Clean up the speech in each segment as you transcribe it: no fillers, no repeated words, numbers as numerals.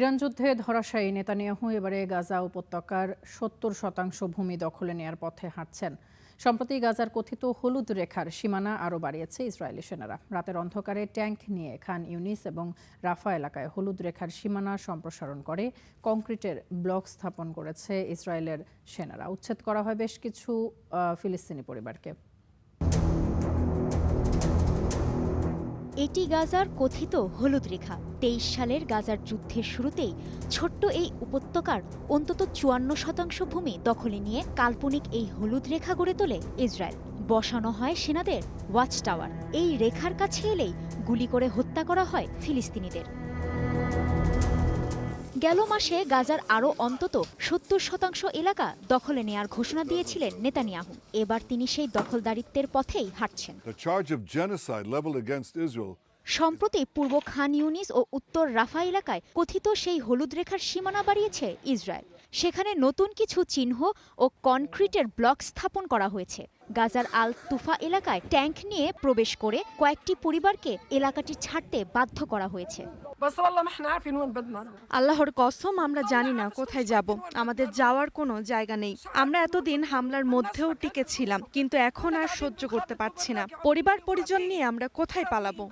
Iran যুদ্ধে ধরাশায়ী Netanyahu এবারে গাজা উপত্যকার ৭০% ভূমি দখলে নেয়ার পথে হাঁটছেন। সম্প্রতি গাজার কথিত হলুদ রেখার সীমানা আরও বাড়িয়েছে ইসরায়েলি সেনারা। রাতের অন্ধকারে ট্যাঙ্ক নিয়ে খান ইউনিস এবং রাফা এলাকায় হলুদ রেখার সীমানা সম্প্রসারণ করে কংক্রিটের ব্লক স্থাপন করেছে ইসরায়েলের সেনারা। উচ্ছেদ করা হয় বেশ কিছু ফিলিস্তিনি পরিবারকে। এটি গাজার কথিত হলুদ রেখা। ২৩ সালের গাজার যুদ্ধের শুরুতেই ছোট্ট এই উপত্যকার অন্তত ৫৪% ভূমি দখলে নিয়ে কাল্পনিক এই হলুদ রেখা গড়ে তোলে ইসরায়েল। বসানো হয় সেনাদের ওয়াচ টাওয়ার। এই রেখার কাছে এলেই গুলি করে হত্যা করা হয় ফিলিস্তিনিদের। গেল মাসে গাজার আরও অন্তত ৭০% এলাকা দখলে নেয়ার ঘোষণা দিয়েছিলেন নেতানিয়াহু। এবার তিনি সেই দখলদারিত্বের পথেই হাঁটছেন। সম্প্রতি পূর্ব খান ইউনিস ও উত্তর রাফা এলাকায় কথিত সেই হলুদ রেখার সীমানা বাড়িয়েছে ইসরায়েল। সেখানে নতুন কিছু চিহ্ন ও কনক্রিটের ব্লক স্থাপন করা হয়েছে। গাজার আল তুফা এলাকায় ট্যাঙ্ক নিয়ে প্রবেশ করে কয়েকটি পরিবারকে এলাকাটি ছাড়তে বাধ্য করা হয়েছে। আল্লাহর কসম, আমরা জানি না কোথায় যাব। আমাদের যাওয়ার কোনো জায়গা নেই। আমরা এতদিন হামলার মধ্যেও টিকেছিলাম, কিন্তু এখন আর সহ্য করতে পারছি না। পরিবার পরিজন নিয়ে আমরা কোথায় পালাবো?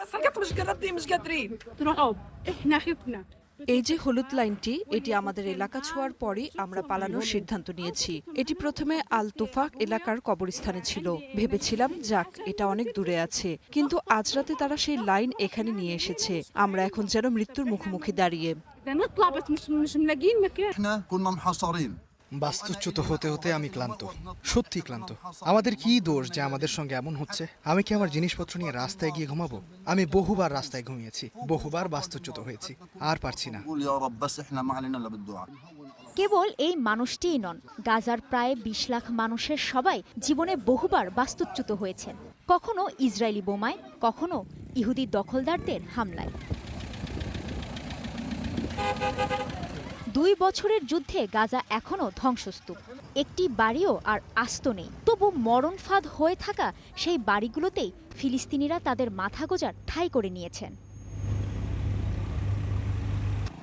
এই যে হলুদ লাইনটি, এটি আমাদের এলাকা ছোঁয়ার পরই আমরা পালানোর সিদ্ধান্ত নিয়েছি। এটি প্রথমে আল তুফা এলাকার কবরস্থানে ছিল। ভেবেছিলাম যাক, এটা অনেক দূরে আছে, কিন্তু আজ রাতে তারা সেই লাইন এখানে নিয়ে এসেছে। আমরা এখন যেন মৃত্যুর মুখোমুখি দাঁড়িয়ে। বাস্তুচ্যুত হতে হতে আমি ক্লান্ত, সত্যি ক্লান্ত। আমাদের কি দোষ যে আমাদের সঙ্গে এমন হচ্ছে? আমি কি আমার জিনিসপত্র নিয়ে রাস্তায় গিয়ে ঘুমাবো? আমি বহুবার রাস্তায় ঘুমিয়েছি, বহুবার বাস্তুচ্যুত হয়েছি, আর পারছি না। কেবল এই মানুষটিই নন, গাজার প্রায় ২০ লাখ মানুষের সবাই জীবনে বহুবার বাস্তুচ্যুত হয়েছেন। কখনো ইসরায়েলি বোমায়, কখনো ইহুদি দখলদারদের হামলায়। ২ বছরের যুদ্ধে গাজা এখনও ধ্বংসস্তূপ। একটি বাড়িও আর আস্ত নেই। তবু মরণ ফাঁদ হয়ে থাকা সেই বাড়িগুলোতেই ফিলিস্তিনিরা তাদের মাথা গোঁজার ঠাঁই করে নিয়েছেন।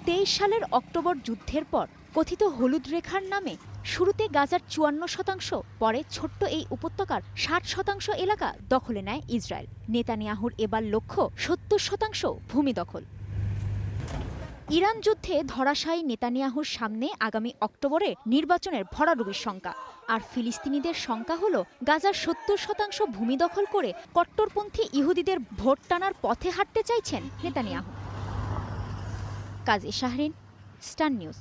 ২৩ সালের অক্টোবর যুদ্ধের পর কথিত হলুদ রেখার নামে শুরুতে গাজার ৫৪%, পরে ছোট্ট এই উপত্যকার ৬০% এলাকা দখলে নেয় ইসরায়েল। নেতানিয়াহুর এবার লক্ষ্য ৭০% ভূমি দখল। ইরান যুদ্ধে ধরাশায়ী নেতানিয়াহুর সামনে আগামী অক্টোবরে নির্বাচনের ভরাডুবির শঙ্কা। আর ফিলিস্তিনিদের শঙ্কা হল গাজার ৭০% ভূমি দখল করে কট্টরপন্থী ইহুদিদের ভোট টানার পথে হাঁটতে চাইছেন নেতানিয়াহু। কাজী শাহরিন, স্টার নিউজ।